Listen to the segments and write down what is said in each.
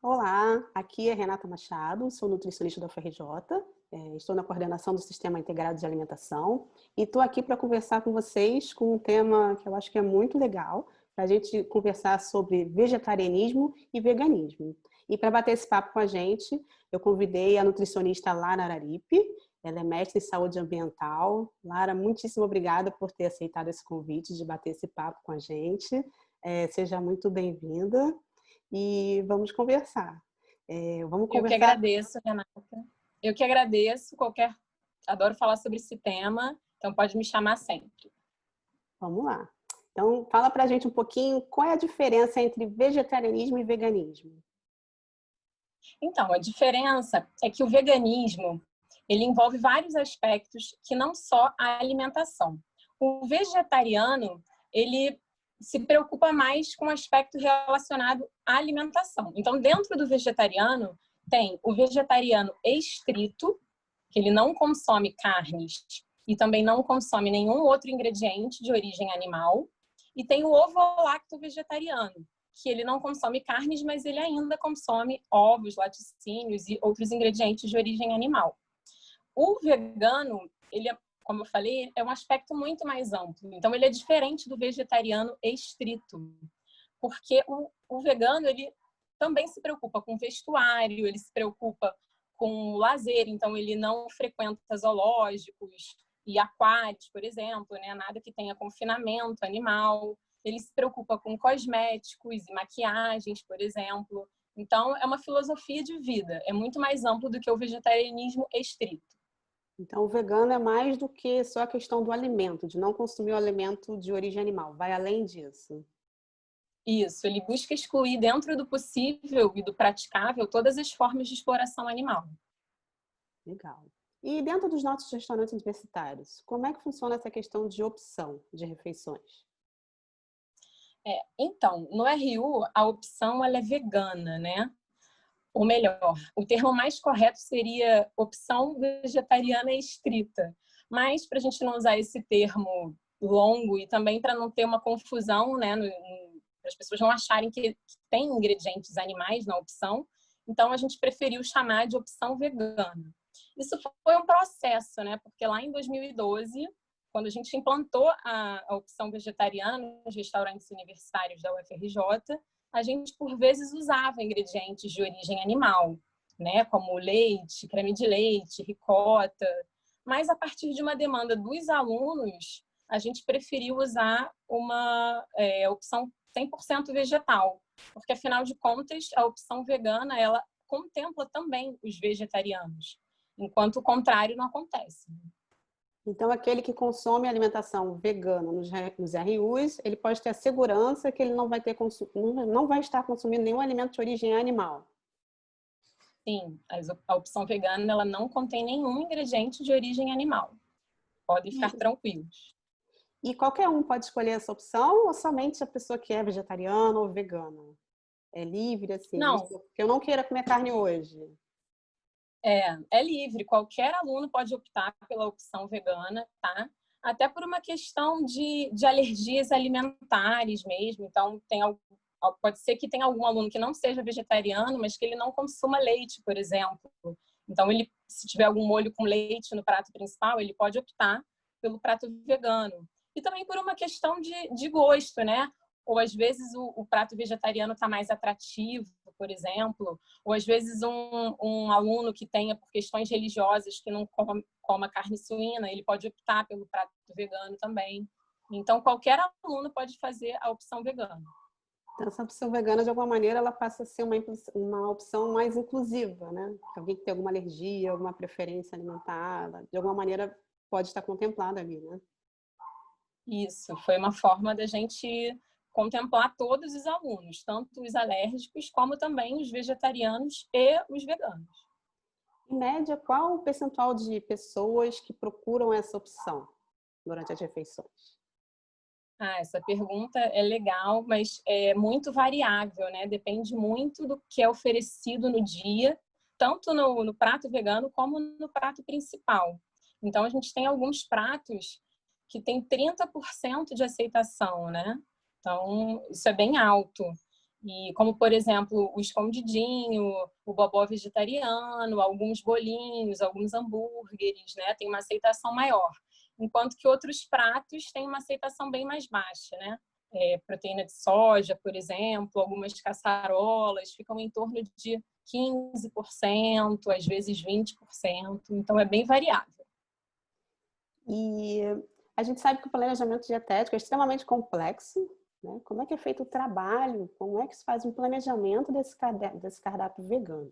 Olá, aqui é Renata Machado, sou nutricionista da UFRJ, estou na coordenação do Sistema Integrado de Alimentação e estou aqui para conversar com vocês com um tema que eu acho que é muito legal, para a gente conversar sobre vegetarianismo e veganismo. E para bater esse papo com a gente, eu convidei a nutricionista Lara Araripe, ela é mestre em saúde ambiental. Lara, muitíssimo obrigada por ter aceitado esse convite de bater esse papo com a gente. Seja muito bem-vinda. E vamos conversar. Vamos Eu que conversar. agradeço, Renata. Eu que agradeço. Adoro falar sobre esse tema, então pode me chamar sempre. Vamos lá. Então, fala pra gente um pouquinho qual é a diferença entre vegetarianismo e veganismo. Então, a diferença é que o veganismo, ele envolve vários aspectos que não só a alimentação. O vegetariano, ele se preocupa mais com o aspecto relacionado à alimentação. Então, dentro do vegetariano, tem o vegetariano estrito, que ele não consome carnes e também não consome nenhum outro ingrediente de origem animal. E tem o ovo-lacto vegetariano, que ele não consome carnes, mas ele ainda consome ovos, laticínios e outros ingredientes de origem animal. O vegano, ele é, como eu falei, é um aspecto muito mais amplo. Então, ele é diferente do vegetariano estrito, porque o vegano, ele também se preocupa com vestuário, ele se preocupa com lazer, então ele não frequenta zoológicos e aquários, por exemplo, né? Nada que tenha confinamento animal. Ele se preocupa com cosméticos e maquiagens, por exemplo. Então, é uma filosofia de vida, é muito mais amplo do que o vegetarianismo estrito. Então, o vegano é mais do que só a questão do alimento, de não consumir o alimento de origem animal. Vai além disso. Isso, ele busca excluir dentro do possível e do praticável todas as formas de exploração animal. Legal. E dentro dos nossos restaurantes universitários, como é que funciona essa questão de opção de refeições? Então, no RU, a opção ela é vegana, né? Ou melhor, o termo mais correto seria opção vegetariana estrita. Mas, para a gente não usar esse termo longo e também para não ter uma confusão, né, para as pessoas não acharem que tem ingredientes animais na opção, então a gente preferiu chamar de opção vegana. Isso foi um processo, né, porque lá em 2012, quando a gente implantou a opção vegetariana nos restaurantes universitários da UFRJ, a gente, por vezes, usava ingredientes de origem animal, né? Como leite, creme de leite, ricota. Mas, a partir de uma demanda dos alunos, a gente preferiu usar uma opção 100% vegetal, porque, afinal de contas, a opção vegana ela contempla também os vegetarianos, enquanto o contrário não acontece. Então, aquele que consome alimentação vegana nos RUs, ele pode ter a segurança que ele não vai estar consumindo nenhum alimento de origem animal. Sim, a opção vegana ela não contém nenhum ingrediente de origem animal. Podem ficar tranquilos. E qualquer um pode escolher essa opção ou somente a pessoa que é vegetariana ou vegana? É livre, assim, Não, porque eu não queira comer carne hoje. é livre. Qualquer aluno pode optar pela opção vegana, tá? Até por uma questão de alergias alimentares mesmo. Então, pode ser que tenha algum aluno que não seja vegetariano, mas que ele não consuma leite, por exemplo. Então, se tiver algum molho com leite no prato principal, ele pode optar pelo prato vegano. E também por uma questão de gosto, né? Ou às vezes o prato vegetariano está mais atrativo, por exemplo, ou às vezes um aluno que tenha, por questões religiosas, que não coma carne suína, ele pode optar pelo prato vegano também. Então, qualquer aluno pode fazer a opção vegana. Então, essa opção vegana, de alguma maneira, ela passa a ser uma opção mais inclusiva, né? Alguém que tem alguma alergia, alguma preferência alimentar, de alguma maneira pode estar contemplada ali, né? Isso, foi uma forma da gente contemplar todos os alunos, tanto os alérgicos como também os vegetarianos e os veganos. Em média, qual o percentual de pessoas que procuram essa opção durante as refeições? Essa pergunta é legal, mas é muito variável, né? Depende muito do que é oferecido no dia, tanto no prato vegano como no prato principal. Então, a gente tem alguns pratos que tem 30% de aceitação, né? Então, isso é bem alto. E como, por exemplo, o escondidinho, o bobó vegetariano, alguns bolinhos, alguns hambúrgueres, né? Tem uma aceitação maior. Enquanto que outros pratos têm uma aceitação bem mais baixa, né? Proteína de soja, por exemplo, algumas caçarolas ficam em torno de 15%, às vezes 20%. Então, é bem variável. E a gente sabe que o planejamento dietético é extremamente complexo, né? Como é que é feito o trabalho? Como é que se faz um planejamento desse cardápio vegano?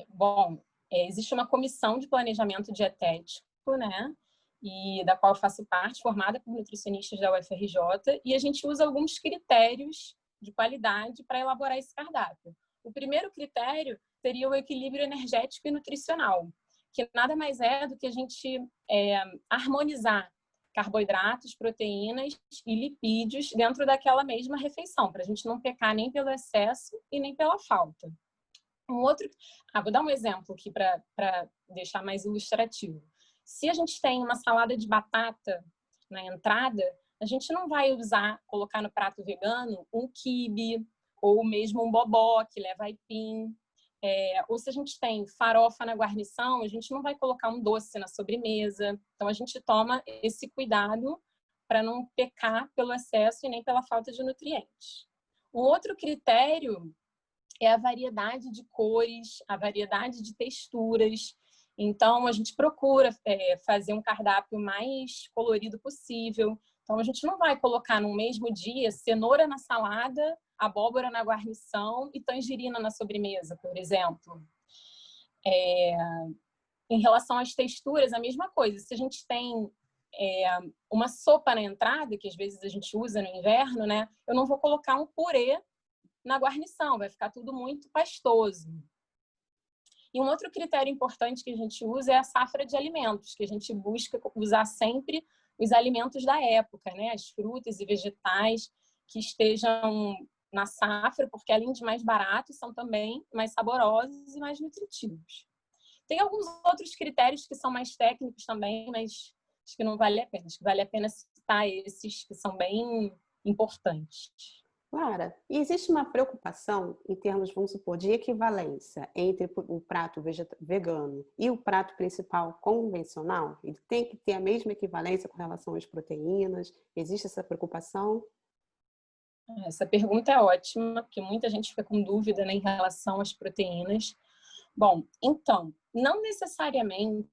Bom, existe uma comissão de planejamento dietético, né? E da qual eu faço parte, formada por nutricionistas da UFRJ, e a gente usa alguns critérios de qualidade para elaborar esse cardápio. O primeiro critério seria o equilíbrio energético e nutricional, que nada mais é do que a gente harmonizar carboidratos, proteínas e lipídios dentro daquela mesma refeição, para a gente não pecar nem pelo excesso e nem pela falta. Vou dar um exemplo aqui para deixar mais ilustrativo. Se a gente tem uma salada de batata na entrada, a gente não vai colocar no prato vegano um quibe ou mesmo um bobó que leva aipim. Ou se a gente tem farofa na guarnição, a gente não vai colocar um doce na sobremesa. Então, a gente toma esse cuidado para não pecar pelo excesso e nem pela falta de nutrientes. Um outro critério é a variedade de cores, a variedade de texturas. Então, a gente procura fazer um cardápio mais colorido possível. Então, a gente não vai colocar no mesmo dia cenoura na salada, abóbora na guarnição e tangerina na sobremesa, por exemplo. Em relação às texturas, a mesma coisa. Se a gente tem uma sopa na entrada, que às vezes a gente usa no inverno, né? Eu não vou colocar um purê na guarnição, vai ficar tudo muito pastoso. E um outro critério importante que a gente usa é a safra de alimentos, que a gente busca usar sempre os alimentos da época, né? As frutas e vegetais que estejam na safra, porque além de mais baratos, são também mais saborosos e mais nutritivos. Tem alguns outros critérios que são mais técnicos também, mas acho que não vale a pena. Acho que vale a pena citar esses que são bem importantes. Clara, e existe uma preocupação em termos, vamos supor, de equivalência entre o prato vegano e o prato principal convencional? Ele tem que ter a mesma equivalência com relação às proteínas? Existe essa preocupação? Essa pergunta é ótima, porque muita gente fica com dúvida, né, em relação às proteínas. Bom, então, não necessariamente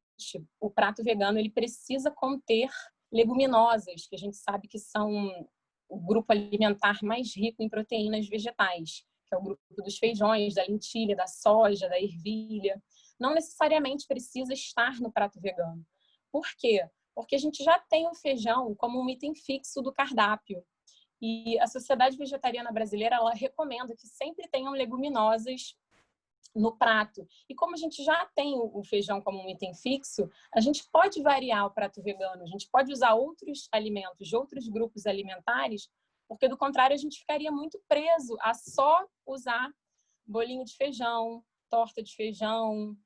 o prato vegano ele precisa conter leguminosas, que a gente sabe que são o grupo alimentar mais rico em proteínas vegetais, que é o grupo dos feijões, da lentilha, da soja, da ervilha. Não necessariamente precisa estar no prato vegano. Por quê? Porque a gente já tem o feijão como um item fixo do cardápio. E a Sociedade Vegetariana Brasileira, ela recomenda que sempre tenham leguminosas no prato. E como a gente já tem o feijão como um item fixo, a gente pode variar o prato vegano, a gente pode usar outros alimentos de outros grupos alimentares, porque do contrário a gente ficaria muito preso a só usar bolinho de feijão, torta de feijão,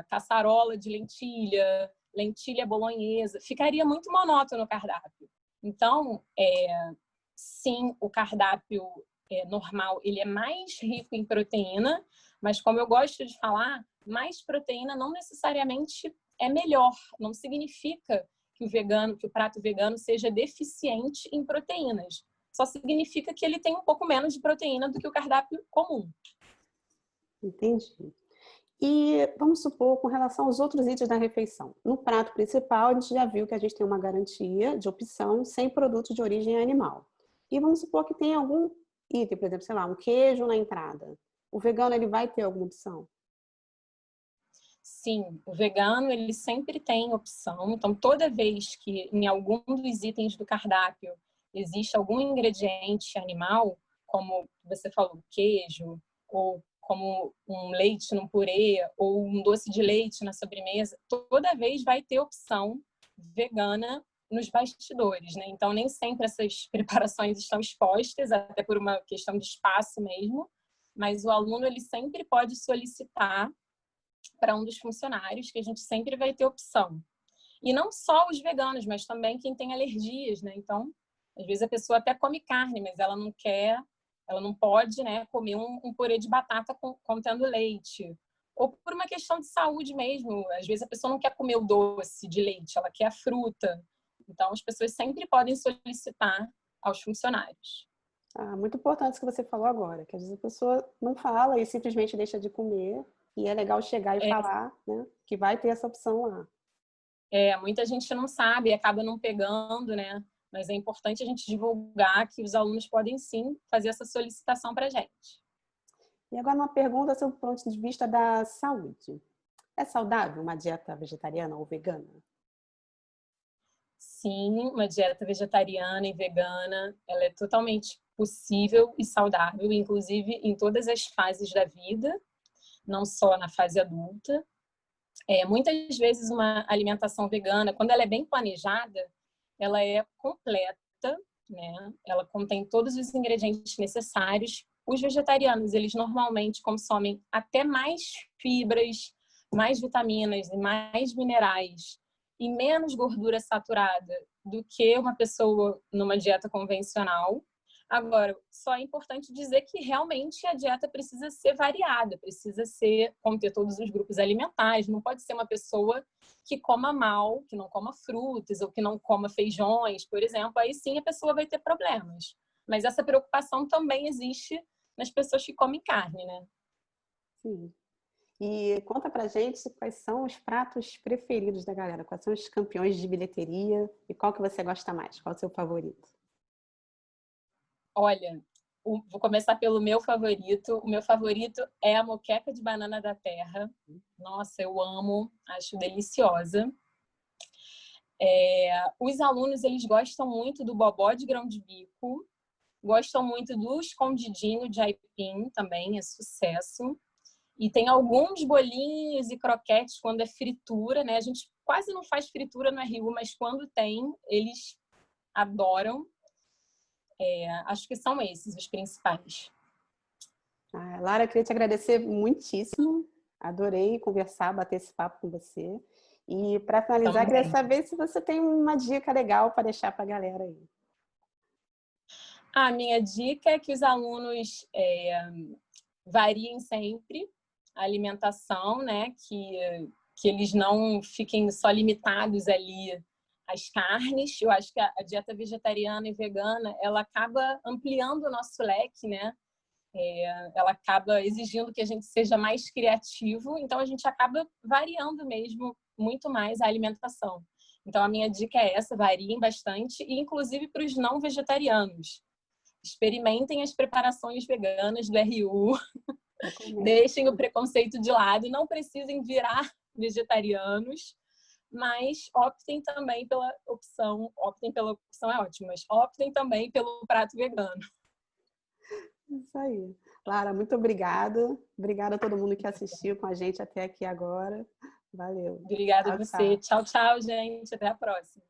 caçarola de lentilha, lentilha bolonhesa, ficaria muito monótono o cardápio. Então, sim, o cardápio normal ele é mais rico em proteína, mas como eu gosto de falar, mais proteína não necessariamente é melhor. Não significa que o prato vegano seja deficiente em proteínas. Só significa que ele tem um pouco menos de proteína do que o cardápio comum. Entendi. E vamos supor, com relação aos outros itens da refeição. No prato principal, a gente já viu que a gente tem uma garantia de opção sem produtos de origem animal. E vamos supor que tem algum item, por exemplo, sei lá, um queijo na entrada. O vegano ele vai ter alguma opção? Sim, o vegano ele sempre tem opção. Então, toda vez que em algum dos itens do cardápio existe algum ingrediente animal, como você falou, queijo, ou como um leite num purê, ou um doce de leite na sobremesa, toda vez vai ter opção vegana nos bastidores, né? Então, nem sempre essas preparações estão expostas, até por uma questão de espaço mesmo, mas o aluno ele sempre pode solicitar para um dos funcionários, que a gente sempre vai ter opção. E não só os veganos, mas também quem tem alergias, né? Então, às vezes a pessoa até come carne, mas ela não quer Ela não pode, né, comer um purê de batata contendo leite. Ou por uma questão de saúde mesmo. Às vezes a pessoa não quer comer o doce de leite, ela quer a fruta. Então, as pessoas sempre podem solicitar aos funcionários. Muito importante isso que você falou agora, que às vezes a pessoa não fala e simplesmente deixa de comer, e é legal chegar e falar, né, que vai ter essa opção lá. Muita gente não sabe, acaba não pegando, né? Mas é importante a gente divulgar que os alunos podem sim fazer essa solicitação para a gente. E agora uma pergunta sobre o ponto de vista da saúde. É saudável uma dieta vegetariana ou vegana? Sim, uma dieta vegetariana e vegana, ela é totalmente possível e saudável, inclusive em todas as fases da vida, não só na fase adulta. Muitas vezes uma alimentação vegana, quando ela é bem planejada, ela é completa, né? Ela contém todos os ingredientes necessários. Os vegetarianos, eles normalmente consomem até mais fibras, mais vitaminas e mais minerais e menos gordura saturada do que uma pessoa numa dieta convencional. Agora, só é importante dizer que realmente a dieta precisa ser variada, precisa conter todos os grupos alimentares, não pode ser uma pessoa que coma mal, que não coma frutas ou que não coma feijões, por exemplo, aí sim a pessoa vai ter problemas. Mas essa preocupação também existe nas pessoas que comem carne, né? Sim. E conta pra gente quais são os pratos preferidos da galera, quais são os campeões de bilheteria e qual que você gosta mais, qual é o seu favorito? Olha, vou começar pelo meu favorito. O meu favorito é a moqueca de banana da terra. Nossa, eu amo, acho deliciosa. Os alunos, eles gostam muito do bobó de grão de bico, gostam muito do escondidinho de aipim também, é sucesso. E tem alguns bolinhos e croquetes quando é fritura, né? A gente quase não faz fritura no RU, mas quando tem, eles adoram. Acho que são esses os principais. Lara, eu queria te agradecer muitíssimo. Adorei conversar, bater esse papo com você. E para finalizar, eu queria saber se você tem uma dica legal para deixar para a galera aí. A minha dica é que os alunos variem sempre a alimentação, né? Que eles não fiquem só limitados ali às carnes. Eu acho que a dieta vegetariana e vegana, ela acaba ampliando o nosso leque, né? Ela acaba exigindo que a gente seja mais criativo, então a gente acaba variando mesmo muito mais a alimentação. Então a minha dica é essa, variem bastante, e inclusive para os não vegetarianos. Experimentem as preparações veganas do RU, deixem o preconceito de lado, não precisem virar vegetarianos, mas optem pela opção é ótimo, mas optem também pelo prato vegano. Isso aí. Lara, muito obrigada. Obrigada a todo mundo que assistiu com a gente até aqui agora. Valeu. Obrigada a você. Tchau, tchau, gente. Até a próxima.